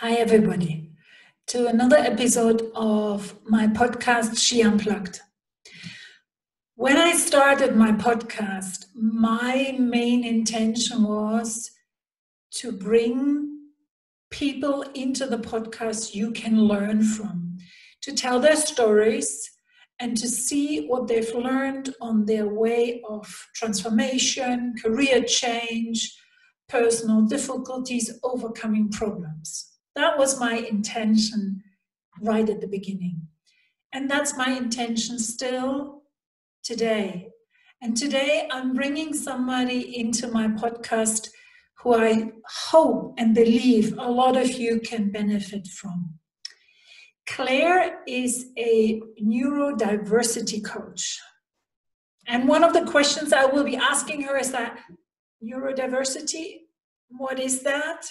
Hi, everybody, to another episode of my podcast, She Unplugged. When I started my podcast, my main intention was to bring people into the podcast you can learn from, to tell their stories and to see what they've learned on their way of transformation, career change, personal difficulties, overcoming problems. That was my intention right at the beginning. And that's my intention still today. And today I'm bringing somebody into my podcast who I hope and believe a lot of you can benefit from. Clare is a neurodiversity coach. And one of the questions I will be asking her is that neurodiversity, what is that?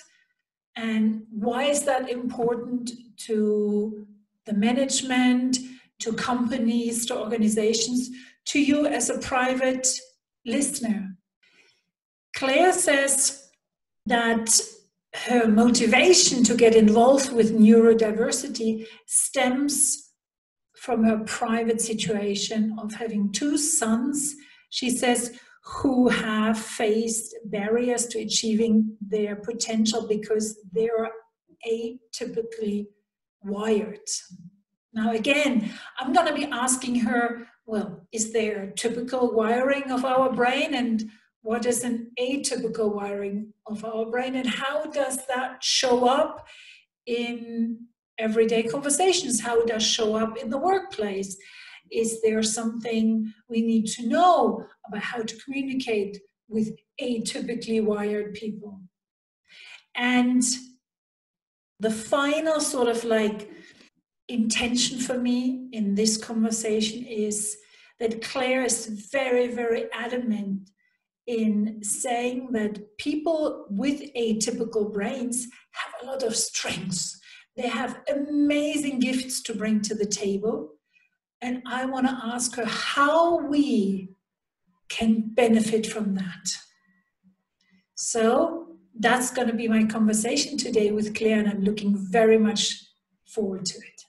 And why is that important to the management, to companies, to organizations, to you as a private listener? Clare says that her motivation to get involved with neurodiversity stems from her private situation of having two sons, she says, who have faced barriers to achieving their potential because they're atypically wired. Now, again, I'm going to be asking her, well, is there a typical wiring of our brain, and what is an atypical wiring of our brain, and how does that show up in everyday conversations? How does it show up in the workplace? Is there something we need to know about how to communicate with atypically wired people? And the final sort of like intention for me in this conversation is that Clare is very, very adamant in saying that people with atypical brains have a lot of strengths. They have amazing gifts to bring to the table. And I want to ask her how we can benefit from that. So that's going to be my conversation today with Clare, and I'm looking very much forward to it.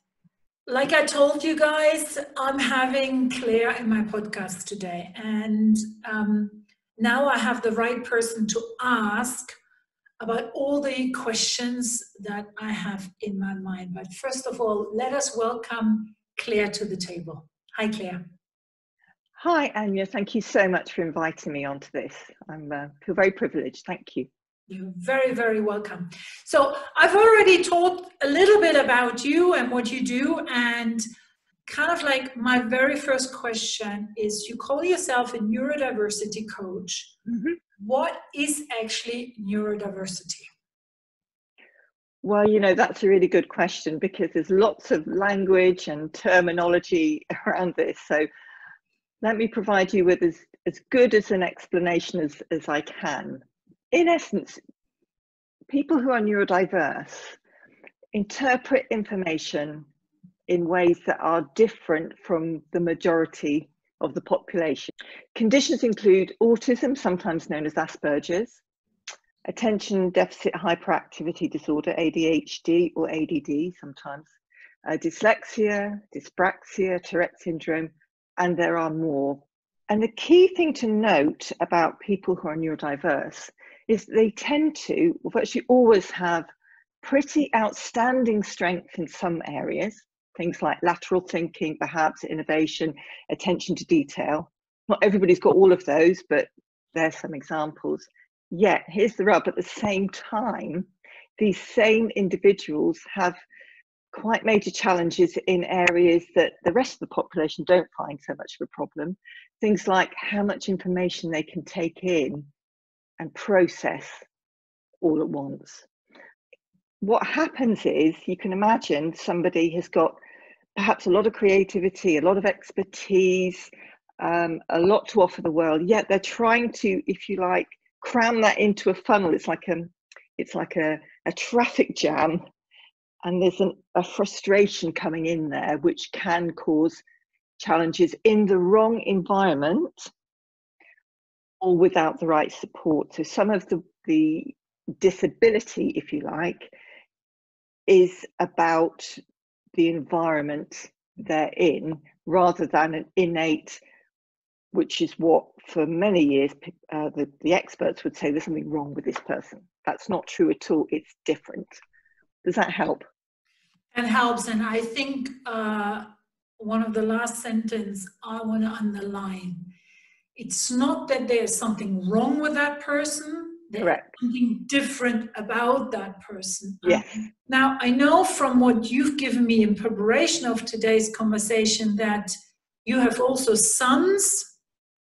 Like I told you guys, I'm having Clare in my podcast today. And now I have the right person to ask about all the questions that I have in my mind. But first of all, let us welcome Clare to the table. Hi, Clare. Hi, Anya. Thank you so much for inviting me onto this. I feel very privileged. Thank you. You're very, very welcome. So I've already talked a little bit about you and what you do. And kind of like my very first question is, you call yourself a neurodiversity coach. Mm-hmm. What is actually neurodiversity? Well, you know, that's a really good question because there's lots of language and terminology around this. So let me provide you with as good as an explanation as I can. In essence, people who are neurodiverse interpret information in ways that are different from the majority of the population. Conditions include autism, sometimes known as Asperger's, Attention Deficit Hyperactivity Disorder, ADHD or ADD sometimes, dyslexia, dyspraxia, Tourette syndrome, and there are more. And the key thing to note about people who are neurodiverse is they tend to virtually always have pretty outstanding strength in some areas, things like lateral thinking, perhaps innovation, attention to detail. Not everybody's got all of those, but there's some examples. Yet, here's the rub, at the same time, these same individuals have quite major challenges in areas that the rest of the population don't find so much of a problem. Things like how much information they can take in and process all at once. What happens is, you can imagine somebody has got perhaps a lot of creativity, a lot of expertise, a lot to offer the world, yet they're trying to, if you like, cram that into a funnel. It's like a traffic jam, and there's a frustration coming in there, which can cause challenges in the wrong environment or without the right support. So some of the disability, if you like, is about the environment they're in rather than an innate, which is what for many years the experts would say there's something wrong with this person. That's not true at all. It's different. Does that help? That helps. And I think one of the last sentence I want to underline, it's not that there's something wrong with that person. There's Correct. something different about that person. Yes. Now, I know from what you've given me in preparation of today's conversation that you have also sons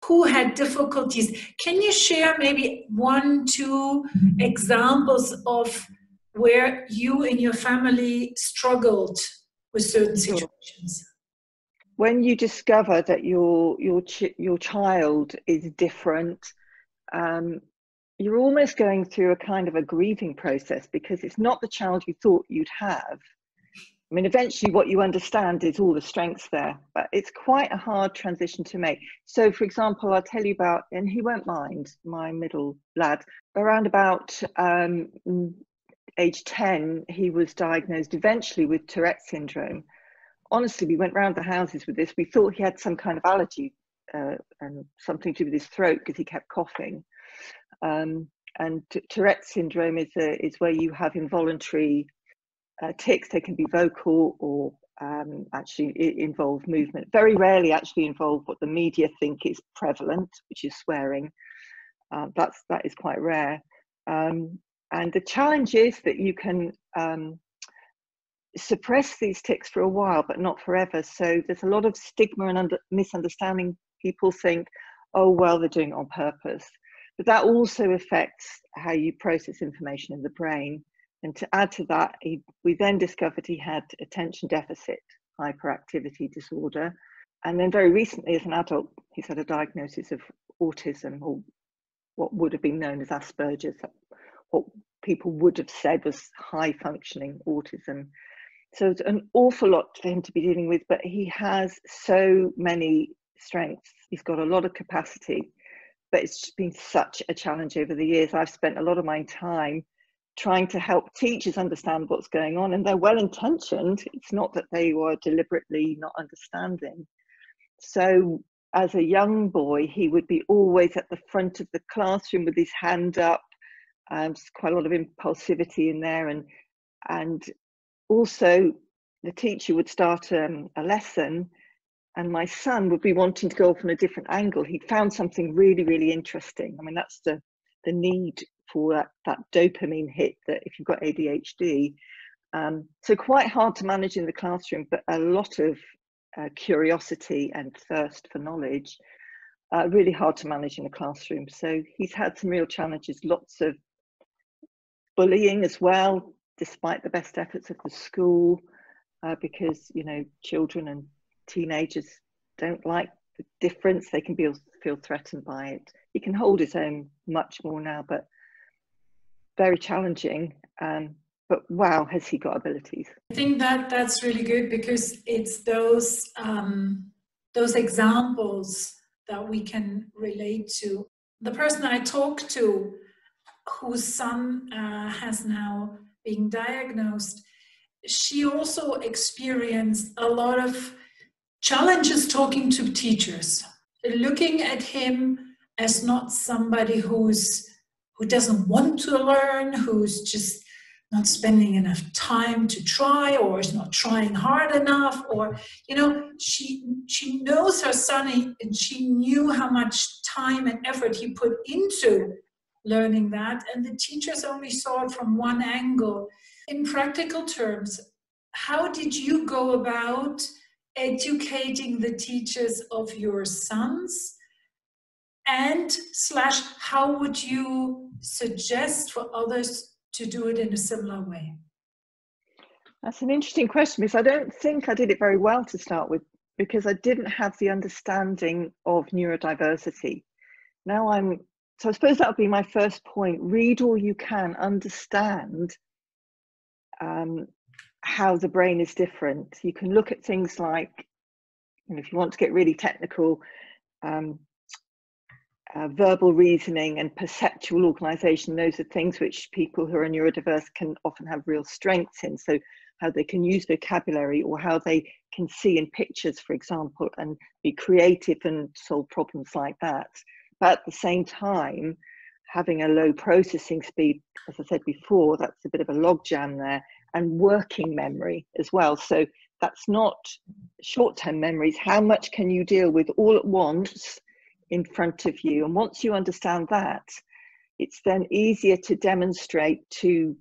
who had difficulties. Can you share maybe 1, 2 examples of where you and your family struggled with certain situations? When you discover that your child is different, you're almost going through a kind of a grieving process, because it's not the child you thought you'd have. I mean, eventually what you understand is all the strengths there, but it's quite a hard transition to make. So, for example, I'll tell you about, and he won't mind, my middle lad, around about age 10, he was diagnosed eventually with Tourette's syndrome. Honestly, we went round the houses with this. We thought he had some kind of allergy and something to do with his throat because he kept coughing. And Tourette's syndrome is where you have involuntary tics. They can be vocal or actually involve movement. Very rarely actually involve what the media think is prevalent, which is swearing. That is quite rare. And the challenge is that you can suppress these tics for a while, but not forever. So there's a lot of stigma and misunderstanding. People think, oh, well, they're doing it on purpose. But that also affects how you process information in the brain. And to add to that, we then discovered he had Attention Deficit Hyperactivity Disorder. And then very recently, as an adult, he's had a diagnosis of autism, or what would have been known as Asperger's, what people would have said was high functioning autism. So it's an awful lot for him to be dealing with, but he has so many strengths. He's got a lot of capacity, but it's been such a challenge over the years. I've spent a lot of my time trying to help teachers understand what's going on, and they're well-intentioned. It's not that they were deliberately not understanding. So as a young boy, he would be always at the front of the classroom with his hand up. There's quite a lot of impulsivity in there, and also the teacher would start a lesson, and my son would be wanting to go off on a different angle. He'd found something really, really interesting. I mean, that's the need for that dopamine hit that if you've got ADHD. So quite hard to manage in the classroom, but a lot of curiosity and thirst for knowledge, really hard to manage in the classroom. So he's had some real challenges, lots of bullying as well, despite the best efforts of the school, because, you know, children and teenagers don't like the difference. They can feel threatened by it. He can hold his own much more now, but very challenging. But wow, has he got abilities? I think that's really good, because it's those examples that we can relate to. The person I talked to, whose son has now been diagnosed, she also experienced a lot of challenges talking to teachers, looking at him as not somebody who doesn't want to learn, who's just not spending enough time to try, or is not trying hard enough, or, you know, she knows her son, and she knew how much time and effort he put into learning that, and the teachers only saw it from one angle. In practical terms, how did you go about educating the teachers of your sons, and / how would you suggest for others to do it in a similar way? That's an interesting question, because I don't think I did it very well to start with, because I didn't have the understanding of neurodiversity. So I suppose that would be my first point. Read all you can, understand how the brain is different. You can look at things like, if you want to get really technical, verbal reasoning and perceptual organisation. Those are things which people who are neurodiverse can often have real strengths in. So how they can use vocabulary, or how they can see in pictures, for example, and be creative and solve problems like that. But at the same time, having a low processing speed, as I said before, that's a bit of a logjam there, and working memory as well. So that's not short-term memories. How much can you deal with all at once in front of you? And once you understand that, it's then easier to demonstrate to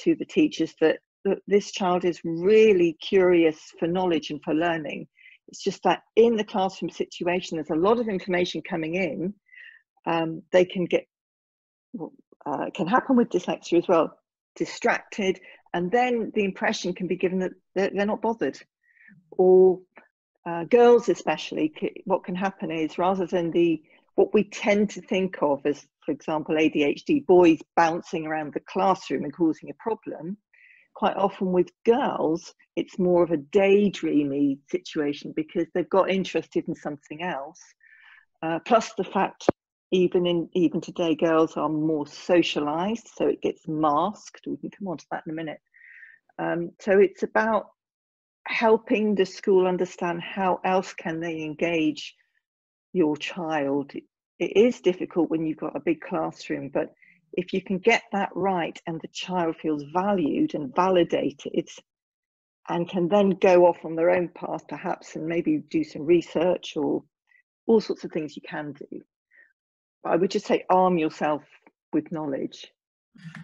the teachers that this child is really curious for knowledge and for learning. It's just that in the classroom situation, there's a lot of information coming in. They can get, it can happen with dyslexia as well, distracted, and then the impression can be given that they're not bothered. Or girls especially, what can happen is, rather than what we tend to think of as, for example, ADHD, boys bouncing around the classroom and causing a problem, quite often with girls, it's more of a daydreamy situation because they've got interested in something else. Plus the fact, even today, girls are more socialized, so it gets masked. We can come on to that in a minute. So it's about helping the school understand how else can they engage your child. It is difficult when you've got a big classroom, but if you can get that right and the child feels valued and validated and can then go off on their own path perhaps, and maybe do some research or all sorts of things you can do. I would just say arm yourself with knowledge.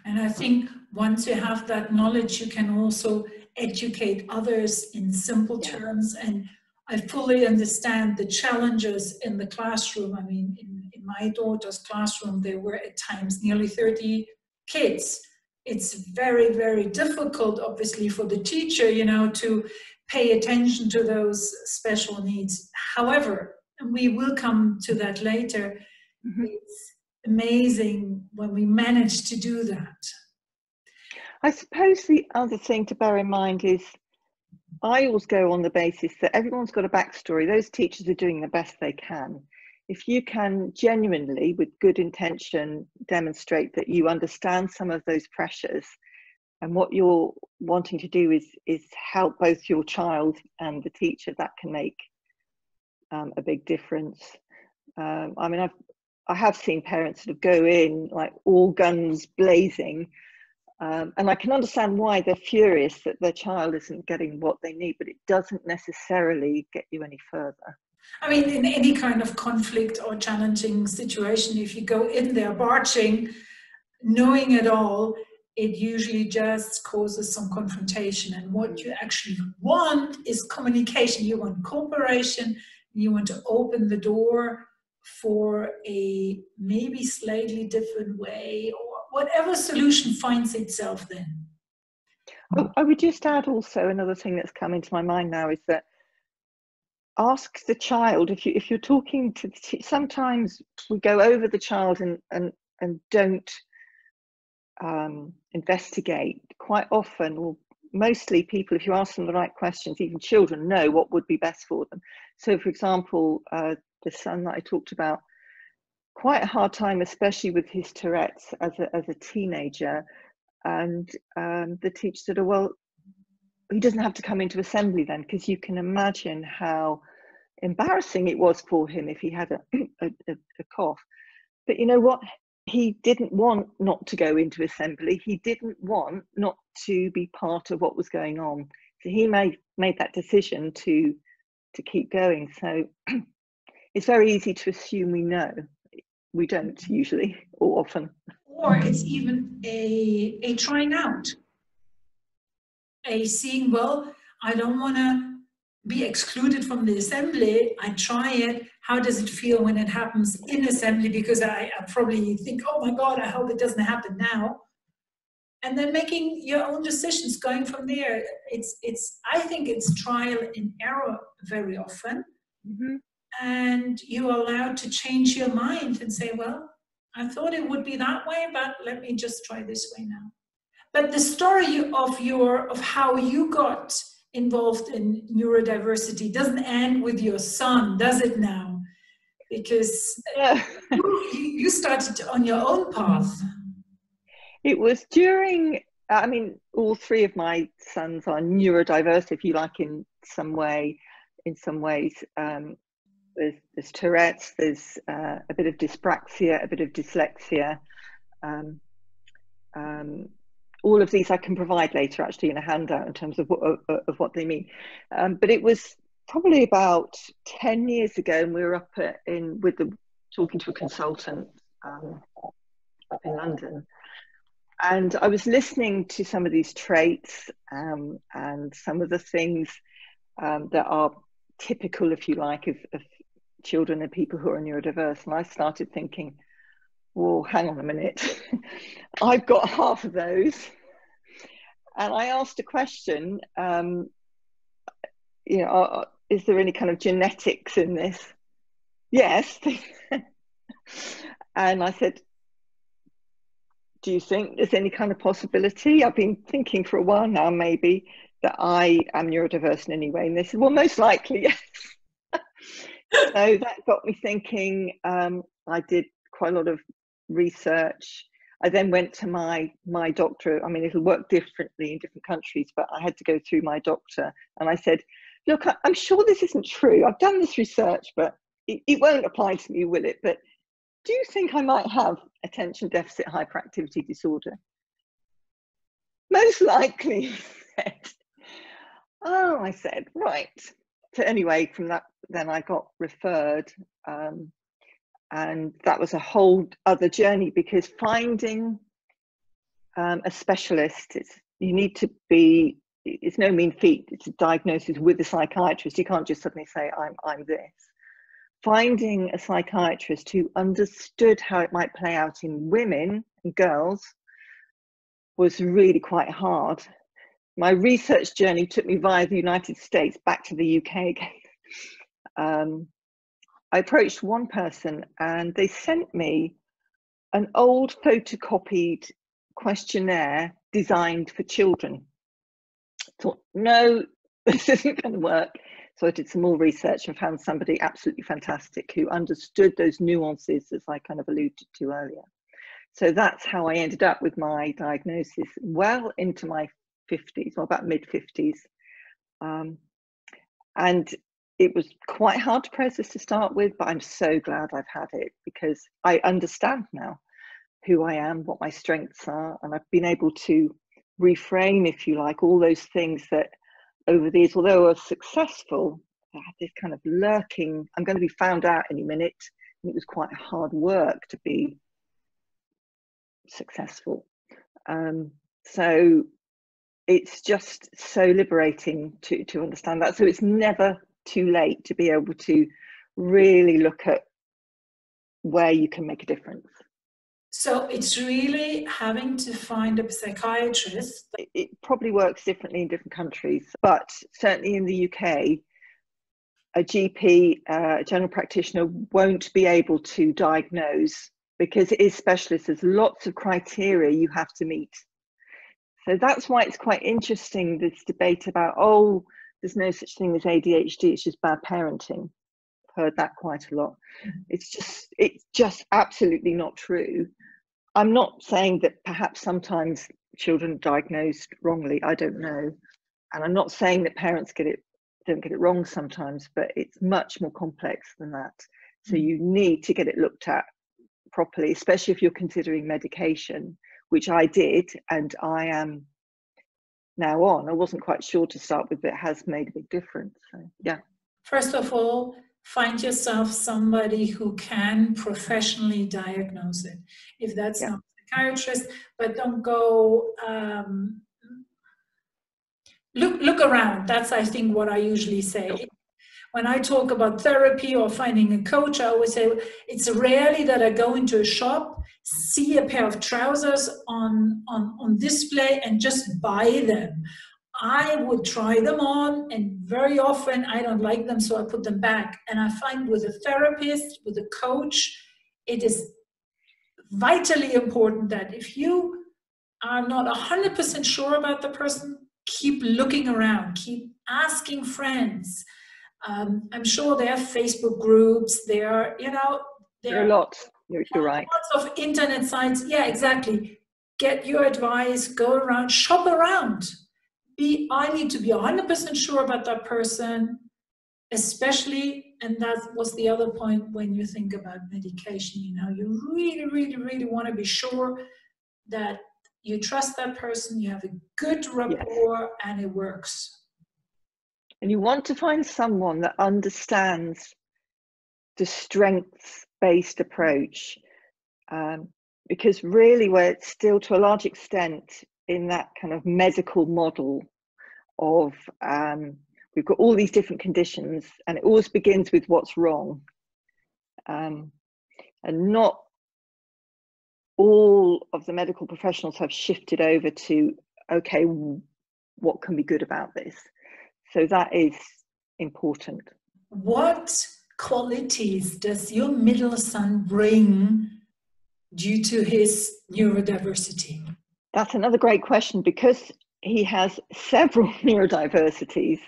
And I think once you have that knowledge, you can also educate others in simple terms. And I fully understand the challenges in the classroom. I mean, in my daughter's classroom, there were at times nearly 30 kids. It's very, very difficult, obviously, for the teacher, to pay attention to those special needs. However, and we will come to that later, it's amazing when we manage to do that. I suppose the other thing to bear in mind is, I always go on the basis that everyone's got a backstory. Those teachers are doing the best they can. If you can genuinely, with good intention, demonstrate that you understand some of those pressures, and what you're wanting to do is help both your child and the teacher, that can make a big difference. I mean, I have seen parents sort of go in like all guns blazing, and I can understand why they're furious that their child isn't getting what they need, but it doesn't necessarily get you any further. I mean, in any kind of conflict or challenging situation, if you go in there barging, knowing it all, it usually just causes some confrontation. And what you actually want is communication. You want cooperation. You want to open the door for a maybe slightly different way, or whatever solution finds itself then. I would just add also another thing that's come into my mind now is that ask the child, if you're talking to sometimes we go over the child and don't investigate. Quite often, or mostly, people, if you ask them the right questions, even children know what would be best for them. So for example, the son that I talked about, quite a hard time, especially with his Tourette's as a teenager, and the teacher said, oh, well, he doesn't have to come into assembly then, because you can imagine how embarrassing it was for him if he had a cough. But you know what? He didn't want not to go into assembly. He didn't want not to be part of what was going on. So he made that decision to keep going. So it's very easy to assume we know. We don't usually, or often. Or it's even a trying out. A seeing, well, I don't want to be excluded from the assembly. I try it. How does it feel when it happens in assembly? Because I probably think, oh my God, I hope it doesn't happen now. And then making your own decisions, going from there. I think it's trial and error very often. Mm-hmm. And you're allowed to change your mind and say, well, I thought it would be that way, but let me just try this way now. But the story of how you got involved in neurodiversity doesn't end with your son, does it now? Because You started on your own path. It was during, I mean, all three of my sons are neurodiverse, if you like, in some way. In some ways, there's Tourette's, there's a bit of dyspraxia, a bit of dyslexia. All of these I can provide later, actually, in a handout in terms of what they mean. But it was probably about 10 years ago, and we were up talking to a consultant up in London. And I was listening to some of these traits and some of the things that are typical, if you like, of children and people who are neurodiverse. And I started thinking, well, hang on a minute, I've got half of those. And I asked a question, is there any kind of genetics in this? Yes. And I said, do you think there's any kind of possibility? I've been thinking for a while now, maybe, that I am neurodiverse in any way. And they said, well, most likely, yes. So that got me thinking. I did quite a lot of research. I then went to my doctor. I mean, it'll work differently in different countries, but I had to go through my doctor. And I said, look, I'm sure this isn't true. I've done this research, but it won't apply to me, will it? But do you think I might have attention deficit hyperactivity disorder? Most likely, he said. Oh, I said, right. So anyway, from that, then I got referred. And that was a whole other journey, because finding a specialist, you need to be, it's no mean feat. It's a diagnosis with a psychiatrist. You can't just suddenly say, I'm this. Finding a psychiatrist who understood how it might play out in women and girls was really quite hard. My research journey took me via the United States back to the UK again. I approached one person and they sent me an old photocopied questionnaire designed for children. I thought, no, this isn't going to work. So I did some more research and found somebody absolutely fantastic who understood those nuances, as I kind of alluded to earlier. So that's how I ended up with my diagnosis well into my 50s, or about mid-50s. And it was quite hard to process to start with, but I'm so glad I've had it, because I understand now who I am, what my strengths are, and I've been able to reframe, if you like, all those things that over these, although I was successful, I had this kind of lurking, I'm going to be found out any minute. And it was quite hard work to be successful. So it's just so liberating to understand that. So it's never too late to be able to really look at where you can make a difference. So it's really having to find a psychiatrist. It probably works differently in different countries, but certainly in the UK, a GP, a general practitioner, won't be able to diagnose, because it is specialist. There's lots of criteria you have to meet. So that's why it's quite interesting, this debate about, oh, there's no such thing as ADHD, it's just bad parenting. I've heard that quite a lot. It's just absolutely not true. I'm not saying that perhaps sometimes children are diagnosed wrongly, I don't know. And I'm not saying that parents don't get it wrong sometimes, but it's much more complex than that. So you need to get it looked at properly, especially if you're considering medication, which I did, and I am now on. I wasn't quite sure to start with, but it has made a big difference. So, yeah. First of all, find yourself somebody who can professionally diagnose it. If that's not a psychiatrist, but don't go, look around. That's, I think, what I usually say. When I talk about therapy or finding a coach, I always say it's rarely that I go into a shop, see a pair of trousers on display and just buy them. I would try them on, and very often I don't like them, so I put them back. And I find with a therapist, with a coach, it is vitally important that if you are not 100% sure about the person, keep looking around, keep asking friends. I'm sure there are Facebook groups, there are a lot. You're right. Lots of internet sites. Yeah, exactly. Get your advice, go around, shop around. I need to be 100% sure about that person, especially, and that was the other point when you think about medication, you really, really, really want to be sure that you trust that person, you have a good rapport, and it works. And you want to find someone that understands the strengths-based approach, because really we're still to a large extent in that kind of medical model of we've got all these different conditions and it always begins with what's wrong, and not all of the medical professionals have shifted over to, okay, what can be good about this? So that is important. What qualities does your middle son bring due to his neurodiversity? That's another great question, because he has several neurodiversities.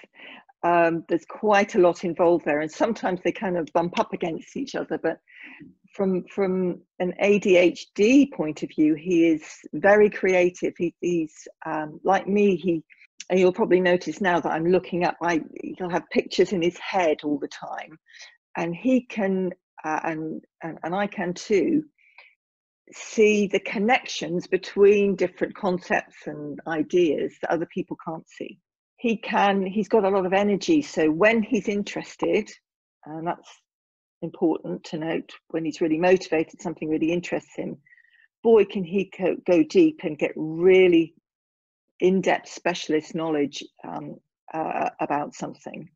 There's quite a lot involved there, and sometimes they kind of bump up against each other. But from an ADHD point of view, he is very creative. He's like me. And you'll probably notice now that I'm looking up, he'll have pictures in his head all the time, and he can, and I can too, see the connections between different concepts and ideas that other people can't see. He's got a lot of energy, so when he's interested, and that's important to note, when he's really motivated, something really interests him, boy, can he go deep and get really in-depth specialist knowledge about something.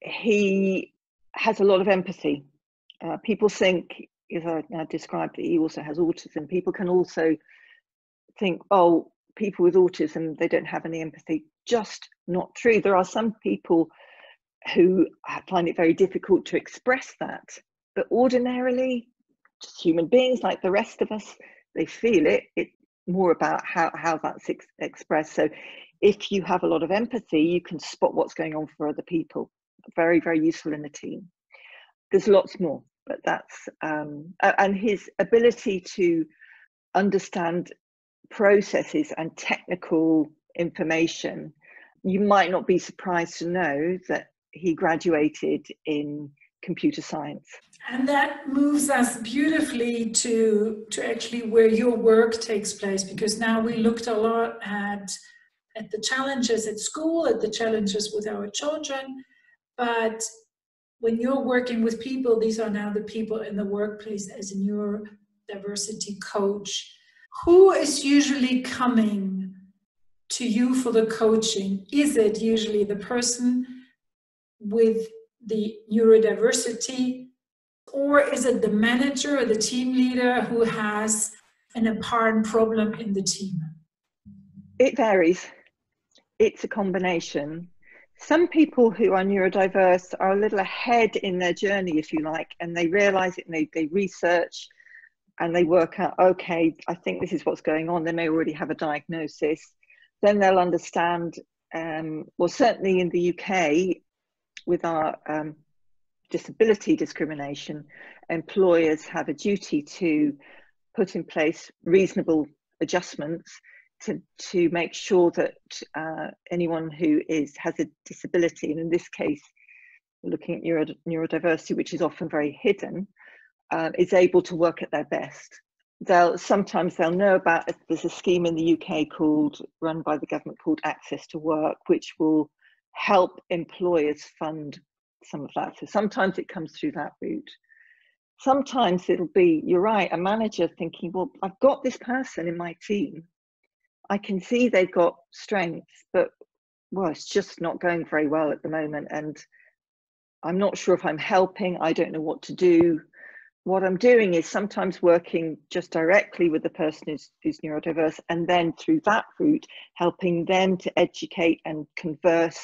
He has a lot of empathy. People think, as I described, that he also has autism. People can also think, oh, people with autism, they don't have any empathy. Just not true. There are some people who find it very difficult to express that, but ordinarily, just human beings like the rest of us, they feel it. It's more about how that's expressed. So if you have a lot of empathy, you can spot what's going on for other people. Very, very useful in the team. There's lots more, but that's, and his ability to understand processes and technical information. You might not be surprised to know that he graduated in computer science. And that moves us beautifully to actually where your work takes place, because now we looked a lot at the challenges at school, at the challenges with our children, but when you're working with people, these are now the people in the workplace as a neurodiversity coach. Who is usually coming to you for the coaching? Is it usually the person with the neurodiversity, or is it the manager or the team leader who has an apparent problem in the team? It varies. It's a combination. Some people who are neurodiverse are a little ahead in their journey, if you like, and they realize it and they research and they work out, okay, I think this is what's going on. They may already have a diagnosis. Then they'll understand, well, certainly in the UK, with our disability discrimination, employers have a duty to put in place reasonable adjustments to make sure that anyone who has a disability, and in this case, looking at neurodiversity, which is often very hidden, is able to work at their best. Sometimes they'll know about, there's a scheme in the UK run by the government called Access to Work, which will help employers fund some of that. So sometimes it comes through that route. Sometimes it'll be, you're right, a manager thinking, well, I've got this person in my team. I can see they've got strengths, but well, it's just not going very well at the moment. And I'm not sure if I'm helping. I don't know what to do. What I'm doing is sometimes working just directly with the person who's neurodiverse, and then through that route, helping them to educate and converse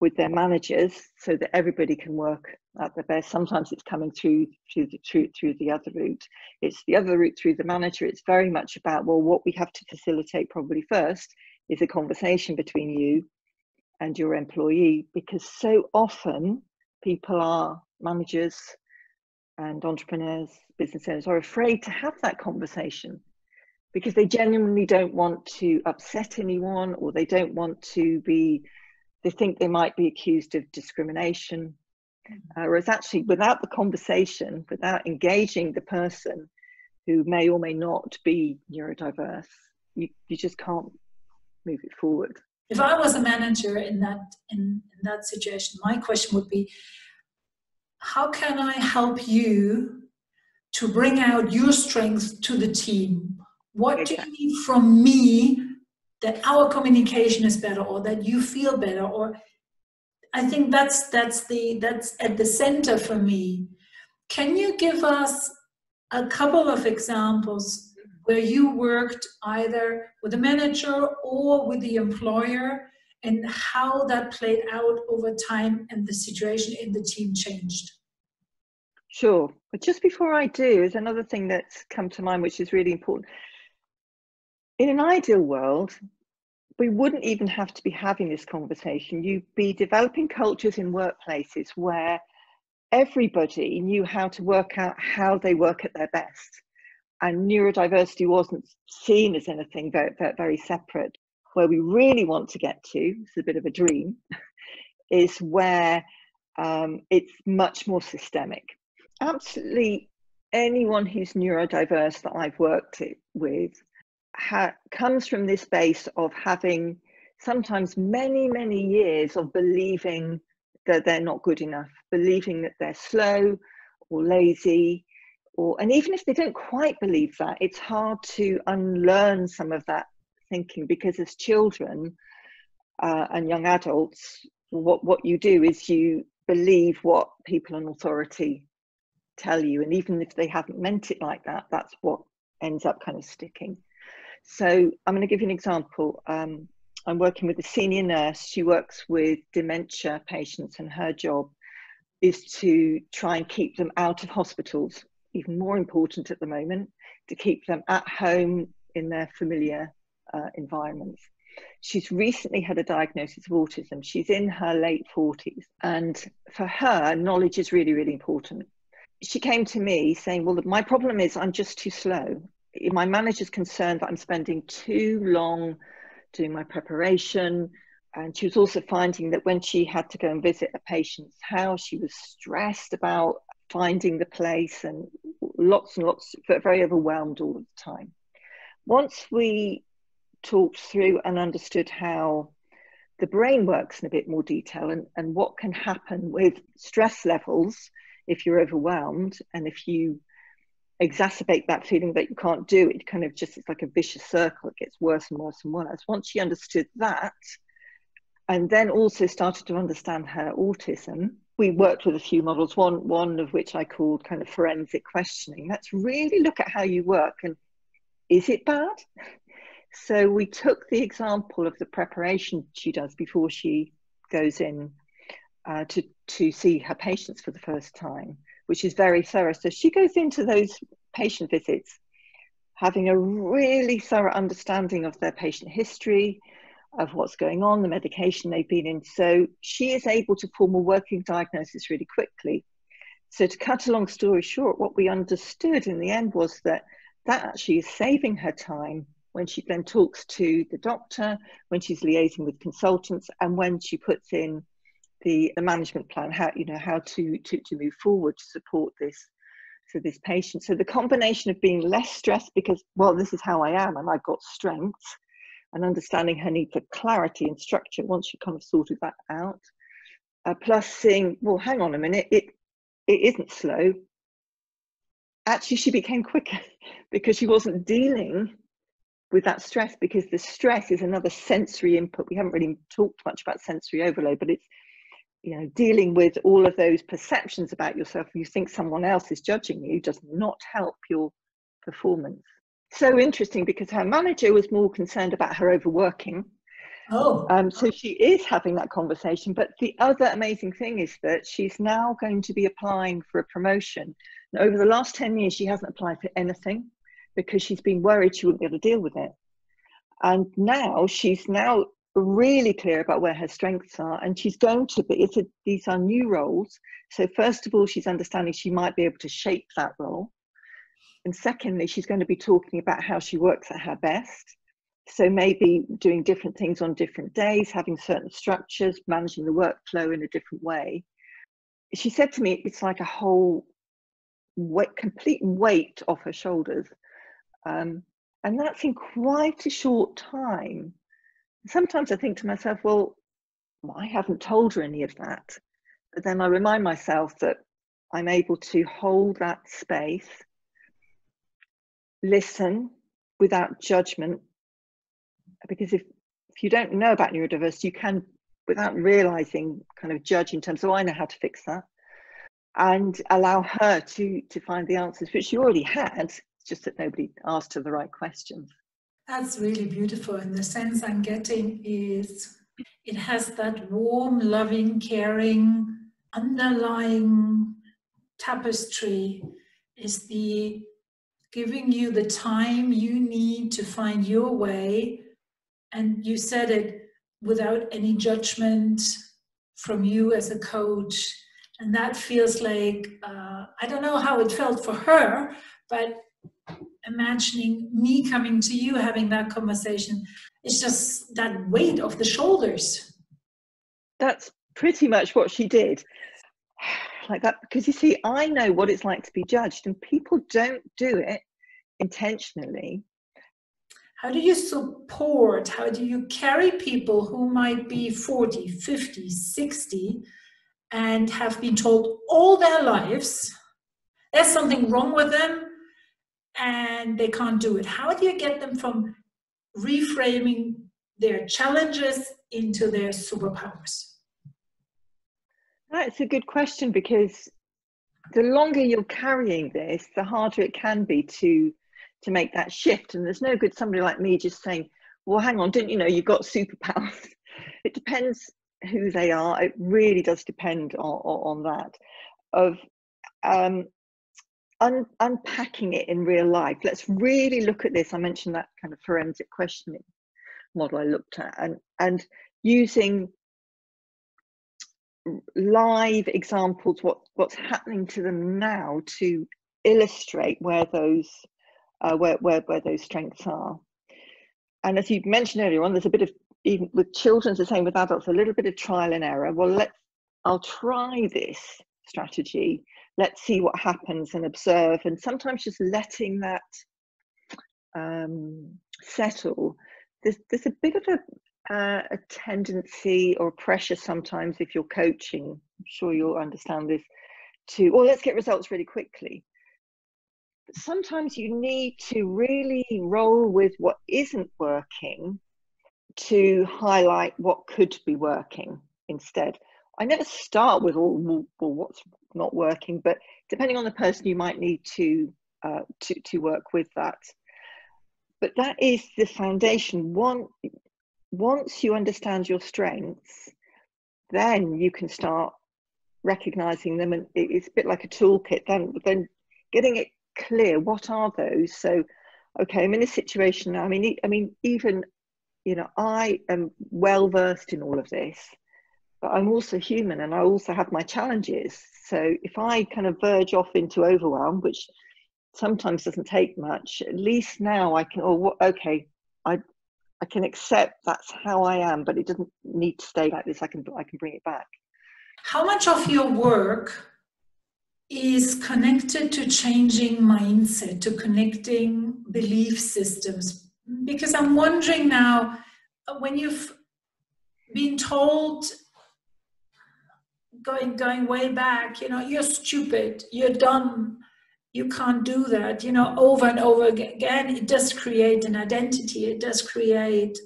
with their managers so that everybody can work at their best. Sometimes it's coming through the other route. It's the other route through the manager. It's very much about, well, what we have to facilitate probably first is a conversation between you and your employee, because so often people are managers, and entrepreneurs, business owners are afraid to have that conversation because they genuinely don't want to upset anyone, or they don't want to be, they think they might be accused of discrimination. Whereas actually, without the conversation, without engaging the person who may or may not be neurodiverse, you just can't move it forward. If I was a manager in that situation, my question would be, how can I help you to bring out your strengths to the team? What do you need from me that our communication is better, or that you feel better? Or I think that's at the center for me. Can you give us a couple of examples where you worked either with a manager or with the employer, and how that played out over time and the situation in the team changed? Sure. But just before I do, is another thing that's come to mind, which is really important. In an ideal world, we wouldn't even have to be having this conversation. You'd be developing cultures in workplaces where everybody knew how to work out how they work at their best. And neurodiversity wasn't seen as anything very, very separate. Where we really want to get to, it's a bit of a dream, is where it's much more systemic. Absolutely anyone who's neurodiverse that I've worked with comes from this base of having sometimes many, many years of believing that they're not good enough, believing that they're slow or lazy, and even if they don't quite believe that, it's hard to unlearn some of that thinking, because as children and young adults, what you do is you believe what people in authority tell you, and even if they haven't meant it like that, that's what ends up kind of sticking. So I'm going to give you an example. I'm working with a senior nurse. She works with dementia patients, and her job is to try and keep them out of hospitals. Even more important at the moment, to keep them at home in their familiar environments. She's recently had a diagnosis of autism. She's in her late 40s, and for her, knowledge is really, really important. She came to me saying, well, my problem is I'm just too slow. My manager's concerned that I'm spending too long doing my preparation. And she was also finding that when she had to go and visit a patient's house, she was stressed about finding the place, and lots, very overwhelmed all the time. Once we talked through and understood how the brain works in a bit more detail, and what can happen with stress levels if you're overwhelmed, and if you exacerbate that feeling that you can't do it, kind of just, it's like a vicious circle, it gets worse and worse and worse. Once she understood that, and then also started to understand her autism, we worked with a few models, one of which I called kind of forensic questioning. Let's really look at how you work, and is it bad? So we took the example of the preparation she does before she goes in to see her patients for the first time, which is very thorough. So she goes into those patient visits having a really thorough understanding of their patient history, of what's going on, the medication they've been in. So she is able to form a working diagnosis really quickly. So to cut a long story short, what we understood in the end was that actually is saving her time when she then talks to the doctor, when she's liaising with consultants, and when she puts in the management plan, how to move forward to support this patient. So the combination of being less stressed because, well, this is how I am and I've got strengths, and understanding her need for clarity and structure once she kind of sorted that out, plus seeing, well, hang on a minute, it isn't slow. Actually, she became quicker because she wasn't dealing with that stress, because the stress is another sensory input. We haven't really talked much about sensory overload, but it's, dealing with all of those perceptions about yourself. You think someone else is judging you does not help your performance. So interesting, because her manager was more concerned about her overworking. So she is having that conversation. But the other amazing thing is that she's now going to be applying for a promotion. Now, over the last 10 years, she hasn't applied for anything because she's been worried she wouldn't be able to deal with it. And now she's really clear about where her strengths are, and she's going to be, these are new roles. So first of all, she's understanding she might be able to shape that role. And secondly, she's going to be talking about how she works at her best. So maybe doing different things on different days, having certain structures, managing the workflow in a different way. She said to me, it's like a whole complete weight off her shoulders. And that's in quite a short time. Sometimes I think to myself, well, I haven't told her any of that. But then I remind myself that I'm able to hold that space, listen without judgment. Because if you don't know about neurodiversity, you can, without realizing, kind of judge in terms of, I know how to fix that, and allow her to find the answers, which she already had. It's just that nobody asked her the right questions. That's really beautiful. And the sense I'm getting is it has that warm, loving, caring, underlying tapestry is the giving you the time you need to find your way. And you said it without any judgment from you as a coach. And that feels like, I don't know how it felt for her, but imagining me coming to you, having that conversation, it's just that weight off the shoulders. That's pretty much what she did. Like that, because you see, I know what it's like to be judged, and people don't do it intentionally. How do you support, how do you carry people who might be 40, 50, 60 and have been told all their lives there's something wrong with them and they can't do it? How do you get them from reframing their challenges into their superpowers? That's a good question, because the longer you're carrying this, the harder it can be to make that shift. And there's no good somebody like me just saying, well, hang on, didn't you know you've got superpowers? It depends who they are. It really does depend on that, of unpacking it in real life. Let's really look at this. I mentioned that kind of forensic questioning model I looked at, and using live examples, what's happening to them now, to illustrate where those strengths are. And as you mentioned earlier on, there's a bit of, even with children, it's the same with adults, a little bit of trial and error. Well, I'll try this strategy, let's see what happens, and observe. And sometimes just letting that settle. There's a bit of a tendency or pressure sometimes, if you're coaching, I'm sure you'll understand this, to, well, let's get results really quickly. But sometimes you need to really roll with what isn't working to highlight what could be working instead. I never start with, well, what's not working, but depending on the person, you might need to work with that. But that is the foundation. Once you understand your strengths, then you can start recognizing them, and it's a bit like a toolkit. Then getting it clear, what are those? So, okay, I'm in a situation now. I mean, even, you know, I am well versed in all of this, but I'm also human, and I also have my challenges. So if I kind of verge off into overwhelm, which sometimes doesn't take much, at least now I can, okay, I can accept that's how I am, but it doesn't need to stay like this. I can bring it back. How much of your work is connected to changing mindset, to connecting belief systems? Because I'm wondering now, when you've been told, going way back, you know, you're stupid, you're dumb, you can't do that, you know, over and over again, it does create an identity, it does create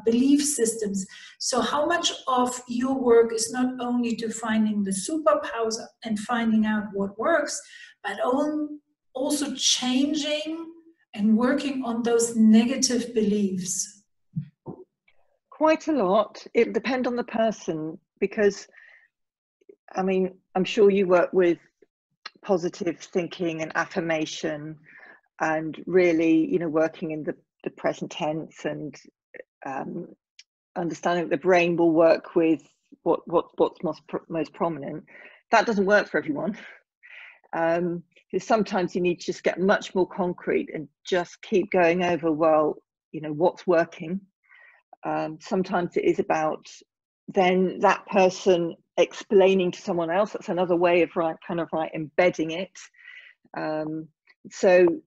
belief systems. So how much of your work is not only to finding the superpowers and finding out what works, but also changing and working on those negative beliefs? Quite a lot. It depends on the person, because, I mean, I'm sure you work with positive thinking and affirmation, and really, you know, working in the present tense, and understanding that the brain will work with what's most prominent. That doesn't work for everyone. Because sometimes you need to just get much more concrete and just keep going over, well, you know, what's working. Sometimes it is about then that person explaining to someone else. That's another way of embedding it. So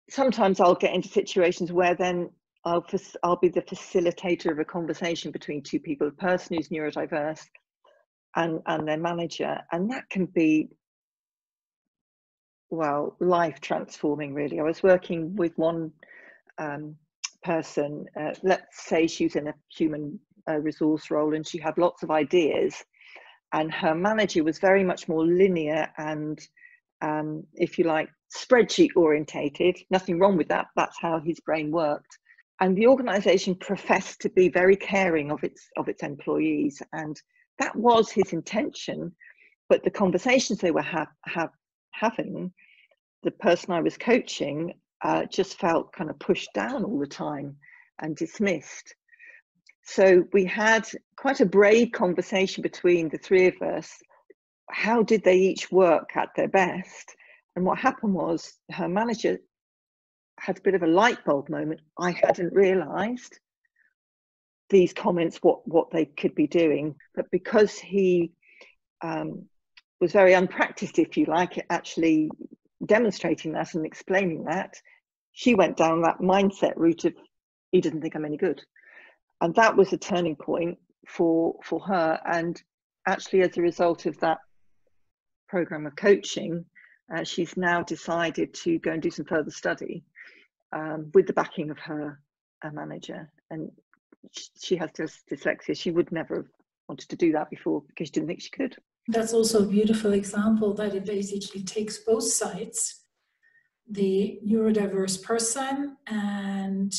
sometimes I'll get into situations where then I'll be the facilitator of a conversation between two people, a person who's neurodiverse and their manager, and that can be, well, life transforming, really. I was working with one person, let's say she was in a human resource role, and she had lots of ideas, and her manager was very much more linear and, if you like, spreadsheet orientated. Nothing wrong with that. That's how his brain worked. And the organization professed to be very caring of its employees, and that was his intention. But the conversations they were having, the person I was coaching just felt kind of pushed down all the time and dismissed. So we had quite a brave conversation between the three of us. How did they each work at their best? And what happened was her manager had a bit of a light bulb moment. I hadn't realized these comments, what they could be doing, but because he was very unpracticed, if you like, at actually demonstrating that and explaining that, she went down that mindset route of, he doesn't think I'm any good. And that was a turning point for her. And actually, as a result of that program of coaching, she's now decided to go and do some further study with the backing of her manager. And she has dyslexia. She would never have wanted to do that before because she didn't think she could. That's also a beautiful example that it basically takes both sides, the neurodiverse person and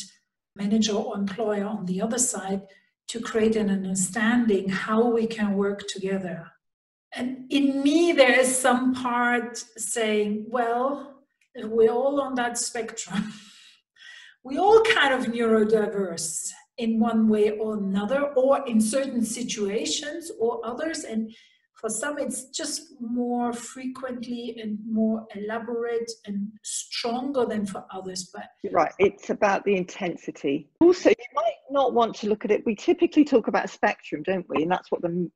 manager or employer on the other side, to create an understanding how we can work together. And in me, there is some part saying, well, if we're all on that spectrum, we all kind of neurodiverse in one way or another, or in certain situations or others. And for some, it's just more frequently and more elaborate and stronger than for others. But right, it's about the intensity. Also, you might not want to look at it. We typically talk about a spectrum, don't we? And that's what the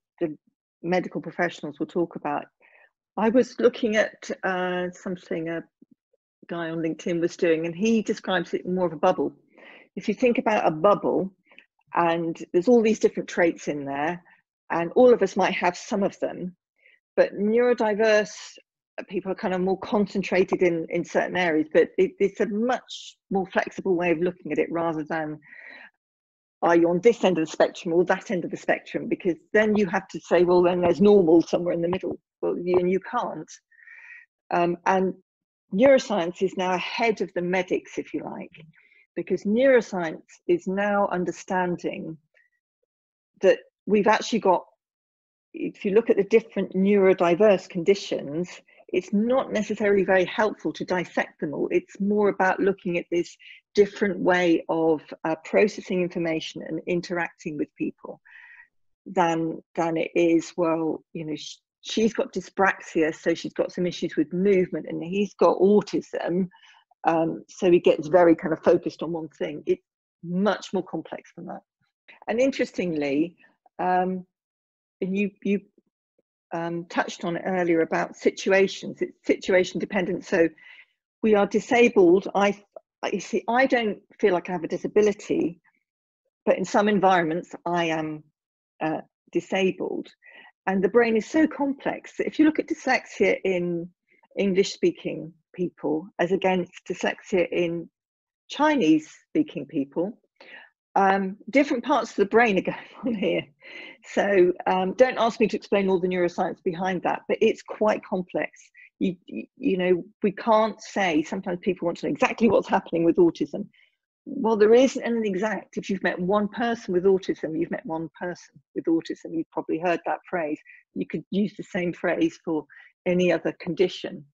medical professionals will talk about. I was looking at something a guy on LinkedIn was doing, and he describes it more of a bubble. If you think about a bubble, and there's all these different traits in there, and all of us might have some of them, but neurodiverse people are kind of more concentrated in certain areas, but it's a much more flexible way of looking at it, rather than are you on this end of the spectrum or that end of the spectrum, because then you have to say, well, then there's normal somewhere in the middle. Well, you can't. And neuroscience is now ahead of the medics, if you like, because neuroscience is now understanding that we've actually got, if you look at the different neurodiverse conditions, it's not necessarily very helpful to dissect them all. It's more about looking at this different way of processing information and interacting with people than it is, well, you know, she's got dyspraxia, so she's got some issues with movement, and he's got autism, so he gets very kind of focused on one thing. It's much more complex than that. And interestingly, and you touched on it earlier about situations. It's situation dependent. So we are disabled. You see, I don't feel like I have a disability, but in some environments I am disabled. And the brain is so complex that if you look at dyslexia in English-speaking people as against dyslexia in Chinese-speaking people, different parts of the brain are going on here. So don't ask me to explain all the neuroscience behind that, but it's quite complex. You know, we can't say, sometimes people want to know exactly what's happening with autism. Well, there isn't an exact. If you've met one person with autism, you've met one person with autism. You've probably heard that phrase. You could use the same phrase for any other condition.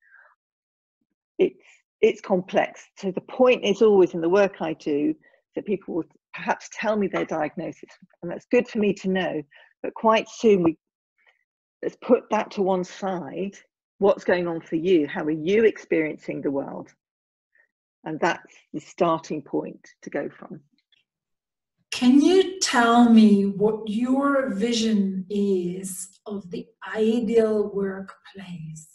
It's complex. So the point is always in the work I do that people will perhaps tell me their diagnosis, and that's good for me to know. But quite soon, let's put that to one side. What's going on for you? How are you experiencing the world? And that's the starting point to go from. Can you tell me what your vision is of the ideal workplace?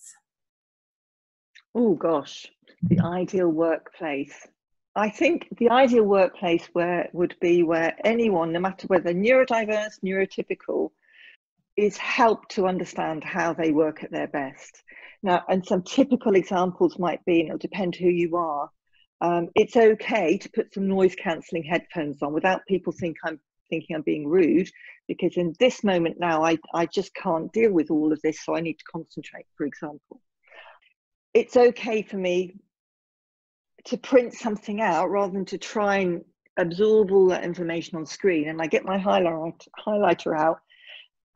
Oh gosh, the ideal workplace. I think the ideal workplace would be where anyone, no matter whether neurodiverse, neurotypical, is helped to understand how they work at their best. Now, and some typical examples might be, and it'll depend who you are. It's okay to put some noise cancelling headphones on without people thinking I'm being rude, because in this moment now, I just can't deal with all of this, so I need to concentrate, for example. It's okay for me to print something out rather than to try and absorb all that information on screen, and I get my highlighter out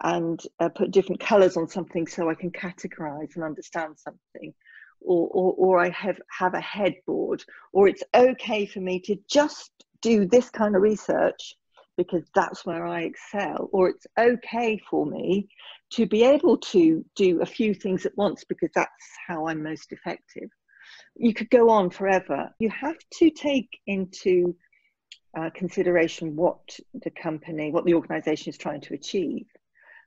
and put different colours on something so I can categorise and understand something, or I have a headboard, or it's okay for me to just do this kind of research because that's where I excel, or it's okay for me to be able to do a few things at once because that's how I'm most effective. You could go on forever. You have to take into consideration what the organisation is trying to achieve.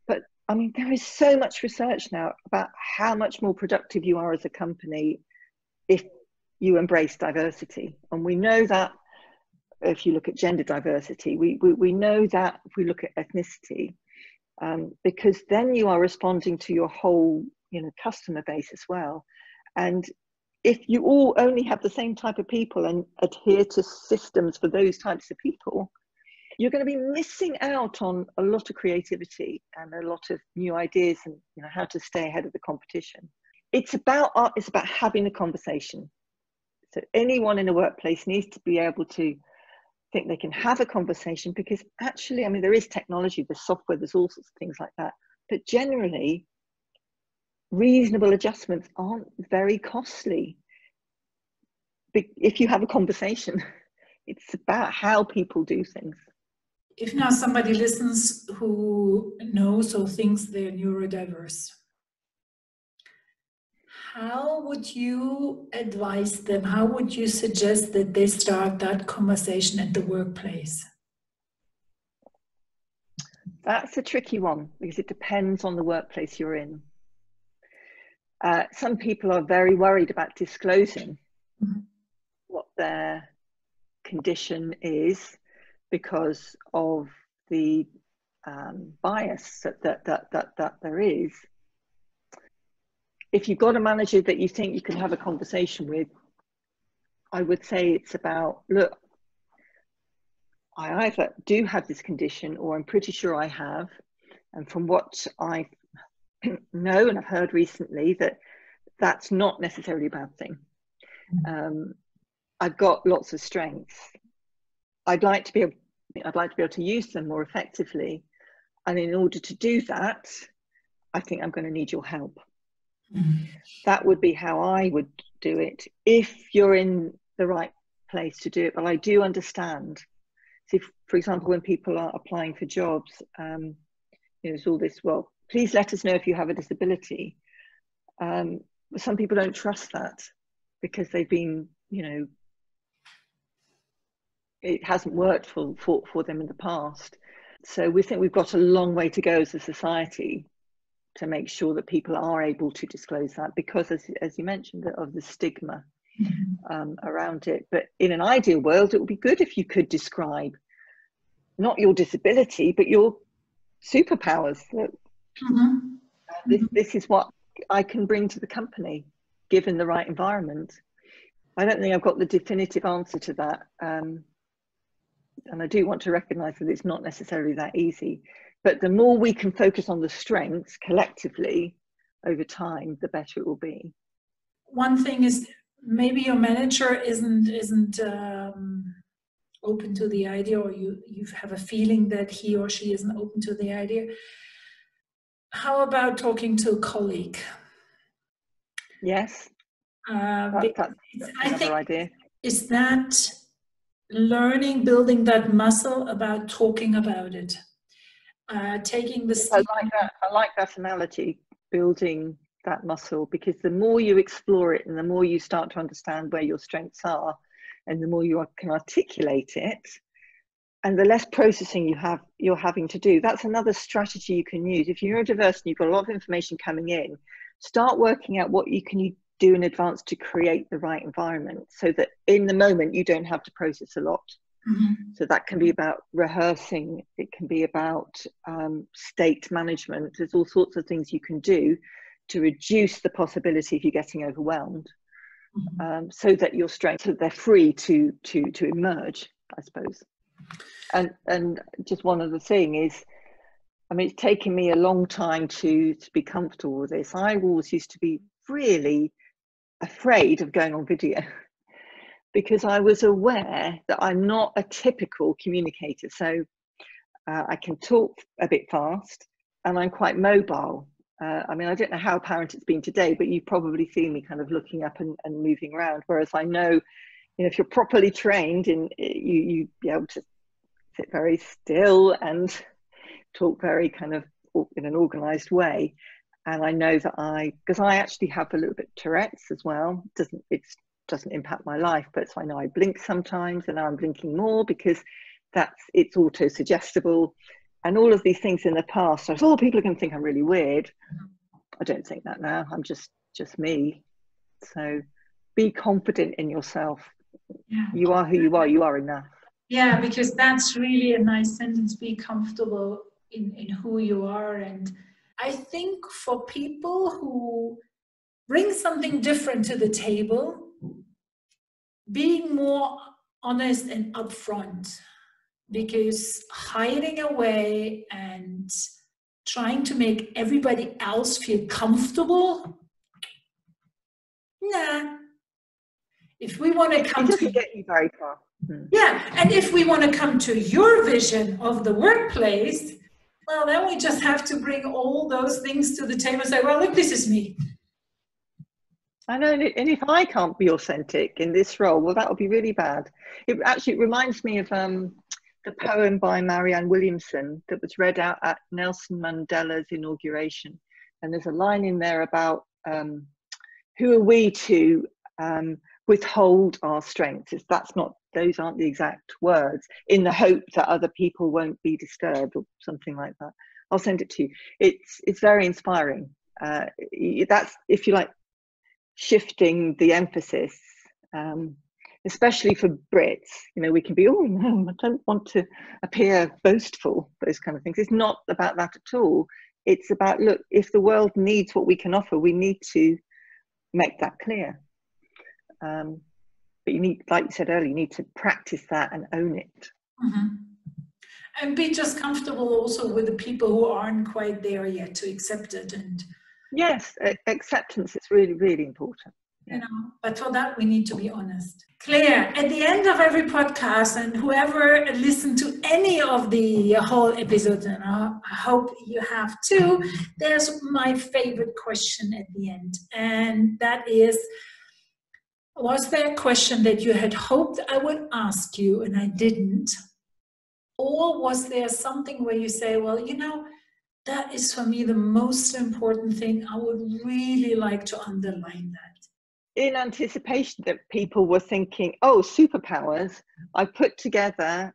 But I mean, there is so much research now about how much more productive you are as a company if you embrace diversity. And we know that if you look at gender diversity, we know that if we look at ethnicity, because then you are responding to your whole, customer base as well. And if you all only have the same type of people and adhere to systems for those types of people, you're going to be missing out on a lot of creativity and a lot of new ideas and how to stay ahead of the competition. It's about having a conversation. So anyone in a workplace needs to be able to think they can have a conversation, because actually, I mean, there is technology, there's software, there's all sorts of things like that. But generally, reasonable adjustments aren't very costly. If you have a conversation, it's about how people do things. If now somebody listens who knows or thinks they're neurodiverse, how would you advise them? How would you suggest that they start that conversation at the workplace? That's a tricky one because it depends on the workplace you're in. Some people are very worried about disclosing what their condition is because of the bias that there is. If you've got a manager that you think you can have a conversation with, I would say it's about, look, I either do have this condition or I'm pretty sure I have. And from what I know and I've heard recently, that's not necessarily a bad thing. I've got lots of strengths. I'd like to be able to use them more effectively. And in order to do that, I think I'm going to need your help. That would be how I would do it if you're in the right place to do it. But I do understand. So if, for example, when people are applying for jobs, there's all this, well, please let us know if you have a disability. Some people don't trust that because they've been, it hasn't worked for them in the past. So we think we've got a long way to go as a society to make sure that people are able to disclose that, because as you mentioned, of the stigma around it. But in an ideal world, it would be good if you could describe not your disability, but your superpowers. This is what I can bring to the company, given the right environment. I don't think I've got the definitive answer to that. And I do want to recognise that it's not necessarily that easy. But the more we can focus on the strengths collectively over time, the better it will be. One thing is, maybe your manager isn't open to the idea, or you have a feeling that he or she isn't open to the idea. How about talking to a colleague? Yes, that's another idea. Is that learning, building that muscle about talking about it. Taking the I like that. I like that analogy, building that muscle, because the more you explore it and the more you start to understand where your strengths are, and the more you can articulate it, and the less processing you're having to do. That's another strategy you can use. If you're neurodiverse and you've got a lot of information coming in, start working out what you can do in advance to create the right environment, so that in the moment you don't have to process a lot. So that can be about rehearsing, it can be about state management. There's all sorts of things you can do to reduce the possibility of you getting overwhelmed, so that your strengths, they're free to emerge, I suppose. And just one other thing is, I mean, it's taken me a long time to be comfortable with this. I always used to be really afraid of going on video, because I was aware that I'm not a typical communicator. So I can talk a bit fast and I'm quite mobile. I mean, I don't know how apparent it's been today, but you've probably seen me kind of looking up and moving around. Whereas I know, if you're properly trained, you be able to sit very still and talk very kind of in an organized way. And I know that because I actually have a little bit of Tourette's as well. It doesn't impact my life, but so I know I blink sometimes, and now I'm blinking more because it's auto-suggestible. And all of these things in the past, I thought, people are going to think I'm really weird. I don't think that now. I'm just me. So be confident in yourself. Yeah. You are who you are. You are enough. Yeah, because that's really a nice sentence. Be comfortable in who you are. And I think for people who bring something different to the table, being more honest and upfront, because hiding away and trying to make everybody else feel comfortable, nah. If we want to come to get you very far. Yeah, and if we want to come to your vision of the workplace, well, then we just have to bring all those things to the table and say, well, look, this is me. I know, and if I can't be authentic in this role, well, that would be really bad. It reminds me of the poem by Marianne Williamson that was read out at Nelson Mandela's inauguration. And there's a line in there about who are we to withhold our strengths? Those aren't the exact words, in the hope that other people won't be disturbed or something like that. I'll send it to you. It's very inspiring. That's, if you like, shifting the emphasis, especially for Brits. We can be, oh no, I don't want to appear boastful, those kind of things. It's not about that at all. It's about, look, if the world needs what we can offer, we need to make that clear. But you need, like you said earlier, you need to practice that and own it. And be just comfortable also with the people who aren't quite there yet to accept it. And yes, acceptance is really, really important. But for that we need to be honest. Claire, at the end of every podcast, and whoever listened to any of the whole episode, and I hope you have too, there's my favorite question at the end, and that is, was there a question that you had hoped I would ask you and I didn't? Or was there something where you say, well, that is for me the most important thing. I would really like to underline that. In anticipation that people were thinking, oh, superpowers, I put together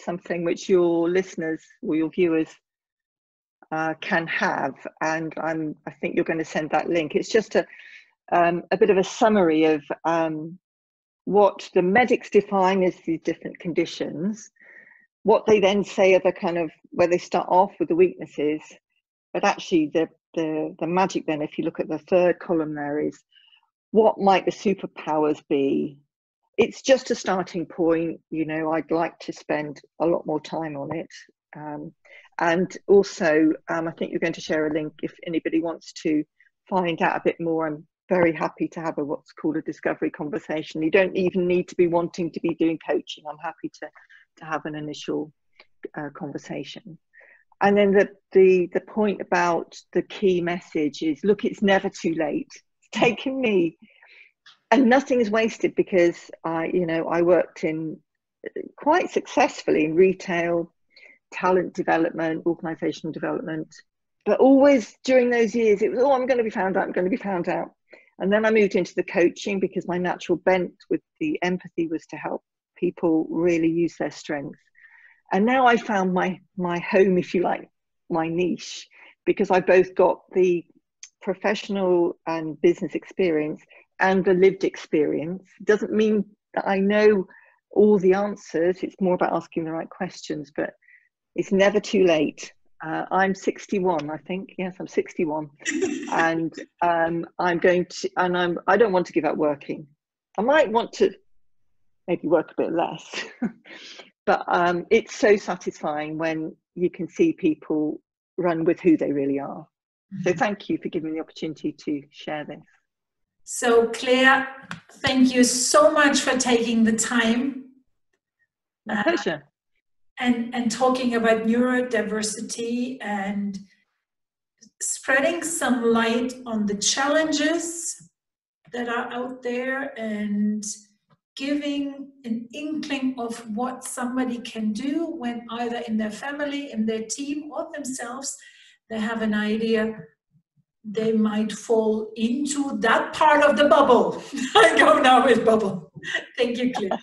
something which your listeners or your viewers can have. And I think you're going to send that link. It's just a bit of a summary of what the medics define as the different conditions, what they then say are the kind of, where they start off with the weaknesses, but actually the magic then, if you look at the third column there, is what might the superpowers be? It's just a starting point. I'd like to spend a lot more time on it. And also, I think you're going to share a link if anybody wants to find out a bit more. I'm very happy to have what's called a discovery conversation. You don't even need to be wanting to be doing coaching. I'm happy to have an initial conversation. And then the point about the key message is, look, it's never too late. It's taken me, and nothing is wasted, because I worked in quite successfully in retail, talent development, organizational development. But always during those years, it was, oh, I'm going to be found out, I'm going to be found out. And then I moved into the coaching because my natural bent with the empathy was to help people really use their strengths. And now I found my home, if you like, my niche, because I both got the professional and business experience and the lived experience. It doesn't mean that I know all the answers. It's more about asking the right questions, but it's never too late. I'm 61, I think. Yes, I'm 61. And I'm going to, and I don't want to give up working. I might want to maybe work a bit less, but it's so satisfying when you can see people run with who they really are. So thank you for giving me the opportunity to share this. So Claire, thank you so much for taking the time. My pleasure. And talking about neurodiversity and spreading some light on the challenges that are out there and giving an inkling of what somebody can do when either in their family, in their team, or themselves, they have an idea they might fall into that part of the bubble. I go now with bubble. Thank you, Claire.